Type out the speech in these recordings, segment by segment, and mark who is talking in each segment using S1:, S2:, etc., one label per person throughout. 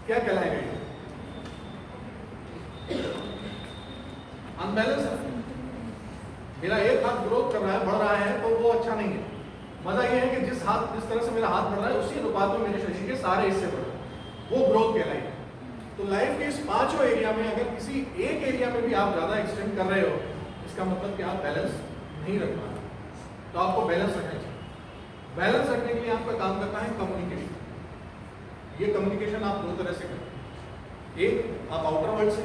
S1: क्या कहलाएगा ये? अनबैलेंस है। मेरा एक हाथ ग्रोथ कर रहा है, बढ़ रहा है, तो वो अच्छा नहीं है। मजा ये है कि जिस तरह से मेरा हाथ बढ़ रहा है उसी अनुपात में मेरे शरीर के सारे हिस्से बढ़ रहे हैं, वो ग्रोथ कहलाएगी। तो लाइफ के इस पांचों एरिया में अगर किसी एक एरिया में भी आप ज्यादा एक्सटेंड कर रहे हो, इसका मतलब कि आप बैलेंस नहीं रख पा रहे, तो आपको बैलेंस रखना चाहिए। बैलेंस रखने के लिए आपका काम करता है कम्युनिकेशन। ये कम्युनिकेशन आप दो तरह से करते हैं। एक, आप आउटर वर्ल्ड से,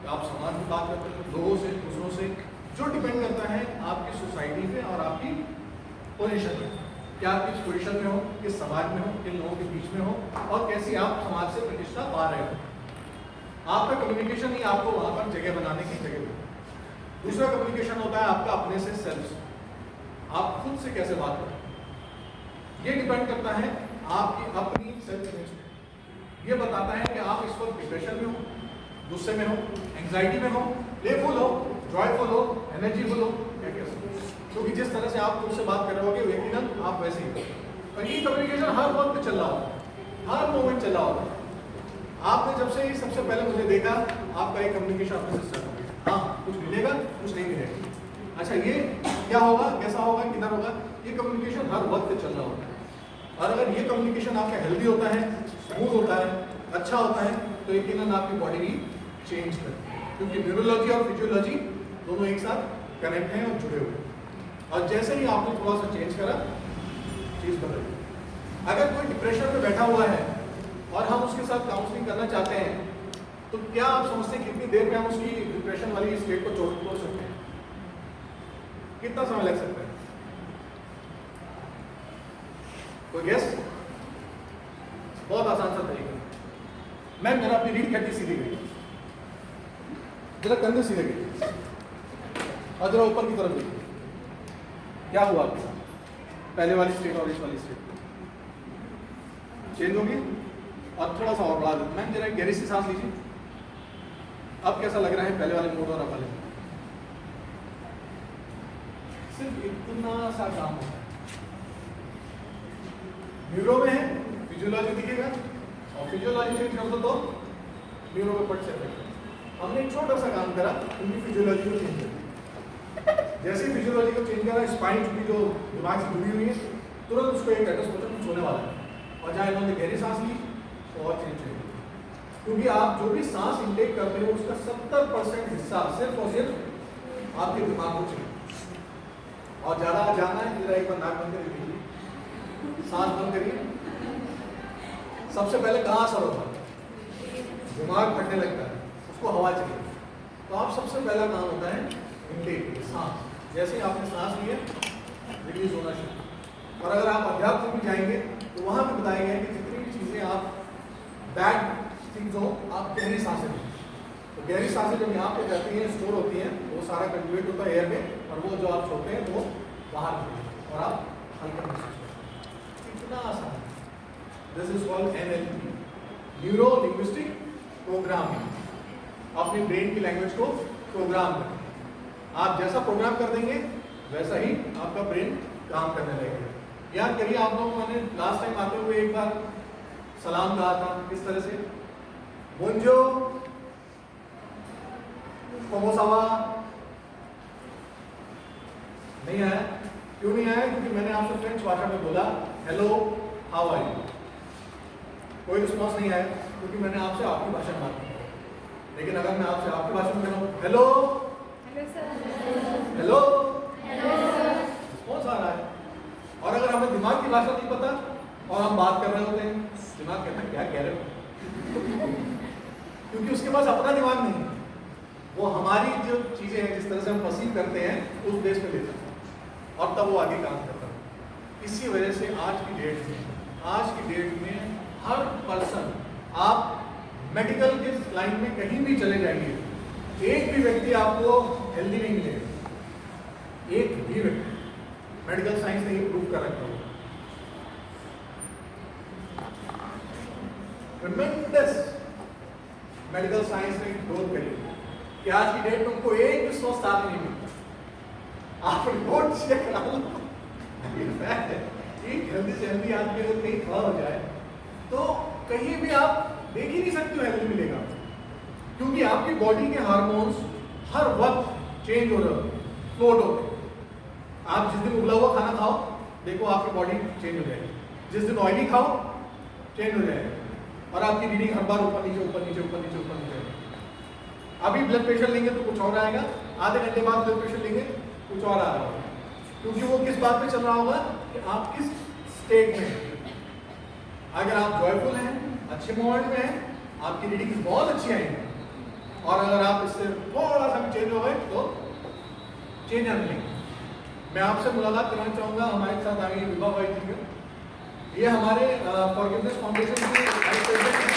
S1: आप समाज में बात करते हैं, लोगों से, दूसरों से, जो डिपेंड करता है आपकी सोसाइटी पे और आपकी पोजीशन पे, क्या आप किस पोजीशन में हो, किस समाज में हो, किन लोगों के बीच में हो, और कैसी आप समाज से प्रतिष्ठा पा रहे हो। आपका कम्युनिकेशन ही आपको वहां पर जगह बनाने की जगह देता है। दूसरा कम्युनिकेशन होता है आपका अपने से, सेल्फ से। आप खुद से कैसे बात करते हैं, ये डिपेंड करता है आपकी अपनी सेल्फ इमेज पे। ये बताता है कि आप इस वक्त डिप्रेशन में हो, गुस्से में हो, एंग्जाइटी में हो, प्लेफुल हो, जॉयफुल हो, एनर्जीफुल हो, क्या कह सकते हैं। क्योंकि जिस तरह से आप खुद से बात कर रहे होगे यकीनन आप वैसे ही हो। और ये कम्युनिकेशन हर वक्त चल रहा होगा, हर मोमेंट चल रहा होगा। आपने जब से सबसे पहले मुझे देखा, आपका एक कम्युनिकेशन अपने से स्टार्ट हो गया। हाँ, कुछ मिलेगा, कुछ नहीं मिलेगा। अच्छा, ये क्या होगा, कैसा होगा, किधर होगा, ये कम्युनिकेशन हर वक्त चल रहा होता है। और अगर ये कम्युनिकेशन आपका हेल्दी होता है, स्मूथ होता है, अच्छा होता है, तो यकीनन आपकी बॉडी भी चेंज करती है। क्योंकि न्यूरोलॉजी और फिजियोलॉजी दोनों एक साथ कनेक्ट हैं और जुड़े हुए हैं। और जैसे ही आपने थोड़ा सा चेंज करा, चीज बदल गई। अगर कोई डिप्रेशन में बैठा हुआ है और हम उसके साथ काउंसलिंग करना चाहते हैं, तो क्या आप समझते हैं कितनी देर में हम उसकी डिप्रेशन वाली स्टेट को छोड़ सकते हैं? कितना समय लग सकता है? कोई गेस? बहुत आसान सा तरीका। मैम, जरा अपनी रीढ़ की हड्डी सीधी गई, जरा कंधे सीधे गई, और जरा ऊपर की तरफ देखिए, क्या हुआ आपके साथ? पहले वाली स्टेट और इस वाली स्टेट चेंज होगी। और थोड़ा सा और बढ़ा देते। मैम, जरा गहरी सी सांस लीजिए। अब कैसा लग रहा है पहले वाले मोड और अब वाले मोड? सिर्फ इतना सा काम होता है। न्यूरो में है, फिजियोलॉजी दिखेगा, और फिजियोलॉजी चेंज कर दो तो न्यूरो में पट सकते हैं। हमने एक छोटा सा काम करा, उनकी फिजियोलॉजी को चेंज कर। जैसे ही फिजियोलॉजी को चेंज करा, स्पाइन की जो दिमाग से जुड़ी हुई है, तुरंत उसको एक एड्रेस पता कुछ होने वाला है। और जहाँ इन्होंने गहरी सांस ली तो और चेंज हुई। क्योंकि आप जो भी सांस इंटेक करते हो उसका 70% हिस्सा सिर्फ और सिर्फ आपके दिमाग को चाहिए। और ज्यादा जाना है, जरा एक बार नाक बंद कर दीजिए, सांस बंद करिए। सबसे पहले कहाँ असर होता है? दिमाग फटने लगता है, उसको हवा चाहिए। तो आप सबसे पहला काम होता है इंटेक, सांस। जैसे ही आपने सांस लिया, रिलीज होना शुरू। और अगर आप अध्यात्म में भी जाएंगे तो वहां भी बताया गया है कि जितनी भी चीजें आप बैड थिंग्स हो, आप गहरी सांसें लें। तो गहरी सांसें जब यहाँ पे जाती हैं, स्टोर होती हैं, वो सारा कंट्रीब्यूट होता है एयर में, और वो जो आप छोड़ते हैं वो बाहर निकलते हैं और आप हल्का महसूस करते हैं। इतना आसान। This is called NLP, neuro linguistic programming. अपनी ब्रेन की लैंग्वेज को प्रोग्राम करें। आप जैसा प्रोग्राम कर देंगे वैसा ही आपका ब्रेन काम करने लगेगा। याद करिए, आप लोगों को मैंने लास्ट टाइम आते हुए एक बार सलाम कहा था, किस तरह से? बोंजो, कोमोसावा। नहीं आया? क्यों नहीं आया? क्योंकि मैंने आपसे फ्रेंच भाषा में बोला हेलो, हाउ आर यू। कोई रिस्पॉन्स नहीं आया क्योंकि मैंने आपसे आपकी भाषा में बात की। लेकिन अगर मैं आपसे आपकी भाषा में कह रहा हूँ हेलो, हेलो, रिस्पॉन्स आ रहा है। और अगर हमें दिमाग की भाषा नहीं पता और हम बात कर रहे होते हैं, दिमाग कहता है क्या कह रहे हो क्योंकि उसके पास अपना दिमाग नहीं है। वो हमारी जो चीजें हैं, जिस तरह से हम परसीव करते हैं, उस बेस पे लेता है और तब वो आगे काम करता है। इसी वजह से आज की डेट में हर पर्सन, आप मेडिकल के लाइन में कहीं भी चले जाइए, एक भी व्यक्ति आपको हेल्दी नहीं मिलेगा। एक भी व्यक्ति। मेडिकल साइंस ने ये प्रूव कर रखा है। ट्रेमेंडस मेडिकल साइंस ने ग्रोथ करी कि आज की डेट में उनको एक भी स्वस्थ आदमी नहीं मिलता। आप रिपोर्ट चेक करा लो, एक हेल्दी से हेल्दी आदमी अगर कहीं खड़ा हो जाए तो कहीं भी आप देखिए आपकी बॉडी के हार्मोन्स हर वक्त चेंज हो रहे होते हैं, फ्लोट होते हैं। आप जिस दिन उबला हुआ खाना खाओ, देखो आपकी बॉडी चेंज हो जाएगी। जिस दिन ऑयली खाओ, चेंज हो जाएगा, और आपकी रीडिंग हर बार ऊपर नीचे ऊपर नीचे ऊपर नीचे ऊपर नीचे। अभी ब्लड प्रेशर लेंगे तो कुछ और आएगा, आधे घंटे बाद ब्लड प्रेशर लेंगे कुछ और आ रहा होगा, क्योंकि वो किस बात पे चल रहा होगा कि आप किस स्टेट में हैं। अगर आप जॉयफुल हैं, अच्छे मोमेंट में हैं, आपकी रीडिंग बहुत अच्छी आएंगी, और अगर आप इससे थोड़ा सा भी चेंज हो गए तो चेंज आने लगेंगे। मैं आपसे मुलाकात कराना चाहूँगा, हमारे साथ आगे विभा भाई जी हैं। ये हमारे फॉरगिवनेस फाउंडेशन के वाइस प्रेसिडेंट हैं।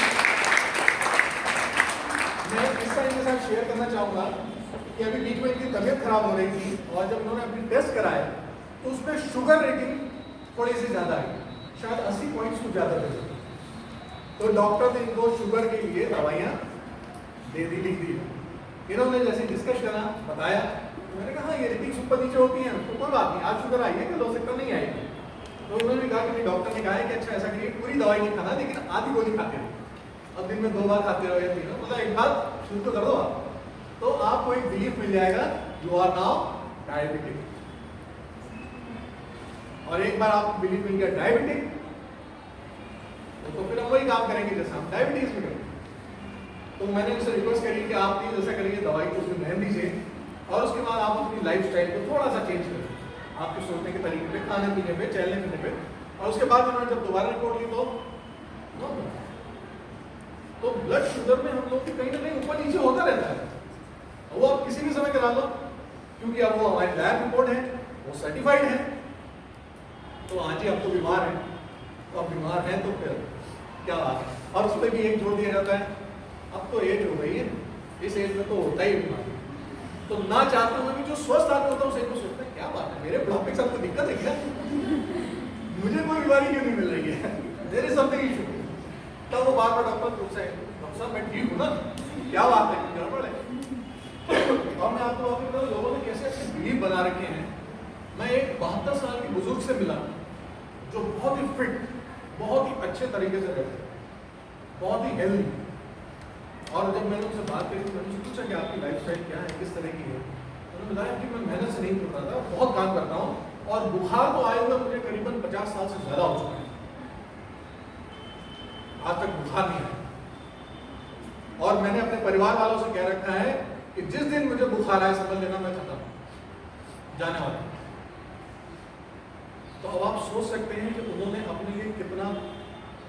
S1: मैं इसका इनके साथ शेयर करना चाहूँगा कि अभी बीच में इनकी तबीयत खराब हो रही थी, और जब उन्होंने अपनी टेस्ट कराया तो उसमें शुगर रेटिंग थोड़ी सी ज़्यादा आई, शायद 80 पॉइंट्स कुछ ज़्यादा थे। तो डॉक्टर ने इनको शुगर के लिए दवाइयाँ दे दी, लिख दी। इन्होंने जैसे डिस्कस करा, बताया, मैंने कहा ये रेटिंग्स ऊपर नीचे होती हैं तो कोई बात नहीं, आज शुगर आई है कल हो सकता नहीं आएगी। तो उन्होंने भी कहा कि डॉक्टर ने कहा है कि अच्छा ऐसा करिए, पूरी दवाई नहीं खाना, लेकिन आधी गोली खाते रहो, अब दिन में 2 बार खाते रहो या 3 बार, मतलब एक बार शुरू तो कर दो आप, तो आपको एक बिलीफ मिल जाएगा, यू आर नाउ डायबिटिक। और एक बार आपको बिलीफ मिल गया डायबिटिक, तो फिर हम वही काम करेंगे जैसा हम डायबिटीज में करेंगे। तो मैंने उनसे रिक्वेस्ट करी कि आप प्लीज ऐसा करिए, दवाई को उसमें रहने दीजिए, और उसके बाद आप अपनी लाइफस्टाइल को थोड़ा सा चेंज करें, आपके सोचने के तरीके पे, खाने पीने पे, चलने फिरने पे। और उसके बाद उन्होंने जब दोबारा रिपोर्ट ली तो ब्लड शुगर में हम लोग की कहीं ना कहीं ऊपर नीचे होता रहता है, वो आप किसी भी समय करा लो, क्योंकि अब वो हमारी लैब रिपोर्ट है, वो सर्टिफाइड है। तो हाँ जी, अब तो बीमार है, तो अब बीमार है तो फिर क्या बात है। और उस पर भी एक जोड़ दिया जाता है, अब तो एज हो गई है, इस एज में तो होता ही बीमार। तो ना चाहते हुए भी जो स्वस्थ आदमी होता है उसे सोचते हैं क्या बात है, मेरे बुढ़ापे के साथ कोई दिक्कत है क्या, मुझे कोई बीमारी क्यों नहीं मिल रही है, देयर इज समथिंग इशू। तब वो बार बार डॉक्टर पूछते हैं, डॉक्टर साहब मैं ठीक हूँ ना, क्या बात है, गड़बड़ है। और मैं आपको बताऊं लोगों ने कैसे ऐसे बिलीव बना रखे हैं। मैं एक 72 साल के बुजुर्ग से मिला जो बहुत ही फिट, बहुत ही अच्छे तरीके से रहते, बहुत ही हेल्दी। और जब मैंने उनसे बात करी तो मैंने उनसे पूछा कि आपकी लाइफस्टाइल क्या है, किस तरह की है। उन्होंने बताया कि मैं मेहनत से नहीं कर रहा था, बहुत काम करता हूँ, और बुखार तो आए हुए मुझे करीबन 50 साल से ज़्यादा हो चुका है, आज तक बुखार नहीं आया। और मैंने अपने परिवार वालों से कह रखा है कि जिस दिन मुझे बुखार आए समझ लेना मैं खत्म, जाने वाला। तो अब आप सोच सकते हैं कि उन्होंने अपने लिए कितना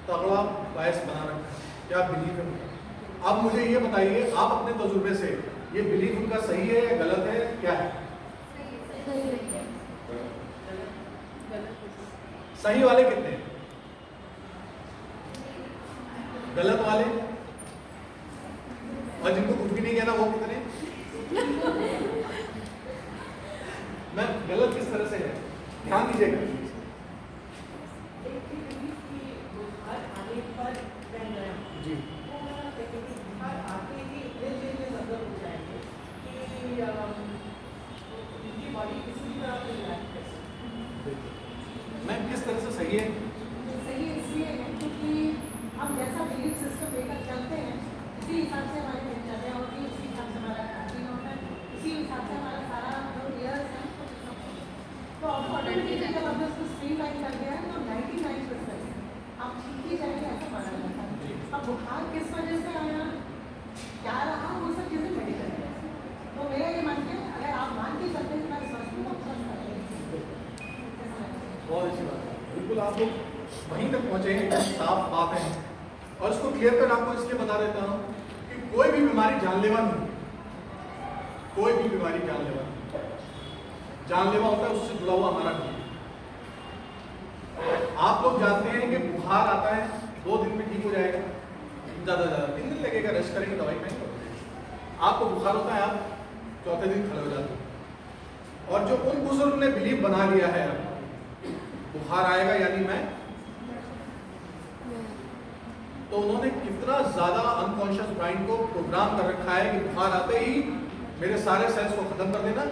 S1: तगड़ा बायस बना रखा है, क्या बिलीव है। अब मुझे ये बताइए, आप अपने तजुर्बे से, ये बिलीफ उनका सही है या गलत है, क्या है? सही वाले कितने हैं? गलत वाले? और जिनको कुछ भी नहीं कहना वो कितने? मैं गलत किस तरह से है, ध्यान दीजिएगा। जी मैं किस तरह से सही है?
S2: सही इसलिए है क्योंकि हम जैसा बिलीफ सिस्टम लेकर चलते हैं उसी हिसाब से हमारी दिनचर्या होती है, उसी हिसाब से हमारा खाना होता है, उसी हिसाब से हमारा सारा जो ईयर्स है तो ऑटोमेटिकली जब हमने उसको स्ट्रीमलाइन कर दिया है तो 99% आप ठीक ही जाएंगे, ऐसा माना जाता है। अब बुखार किस वजह से आया, क्या रहा, वो सब चीज़ें मेडिकल है। तो मेरा ये मानते हैं अगर आप मान के चलते हैं मैं स्वस्थ हूँ तो स्वस्थ करते
S1: बहुत अच्छी बात है, बिल्कुल आप लोग वहीं तक पहुँचे हैं, एकदम साफ बात है। और इसको क्लियर कर आपको इसलिए बता देता हूँ कि कोई भी बीमारी जानलेवा नहीं, कोई भी बीमारी जानलेवा नहीं। जानलेवा होता है उससे जुड़ा हुआ हमारा खून। आप लोग जानते हैं कि बुखार आता है 2 दिन में ठीक हो जाएगा, ज़्यादा 3 दिन लगेगा, रेस्ट करेंगे, दवाई खाएंगे। आपको बुखार होता है, आप 4थे दिन खड़े हो जाते हैं। और जो उन बुजुर्ग ने बिलीव बना लिया है बुखार आएगा यानी मैं, तो उन्होंने कितना ज्यादा अनकॉन्शियस माइंड को प्रोग्राम कर रखा है कि बुखार आते ही मेरे सारे सेल्स को खत्म कर देना,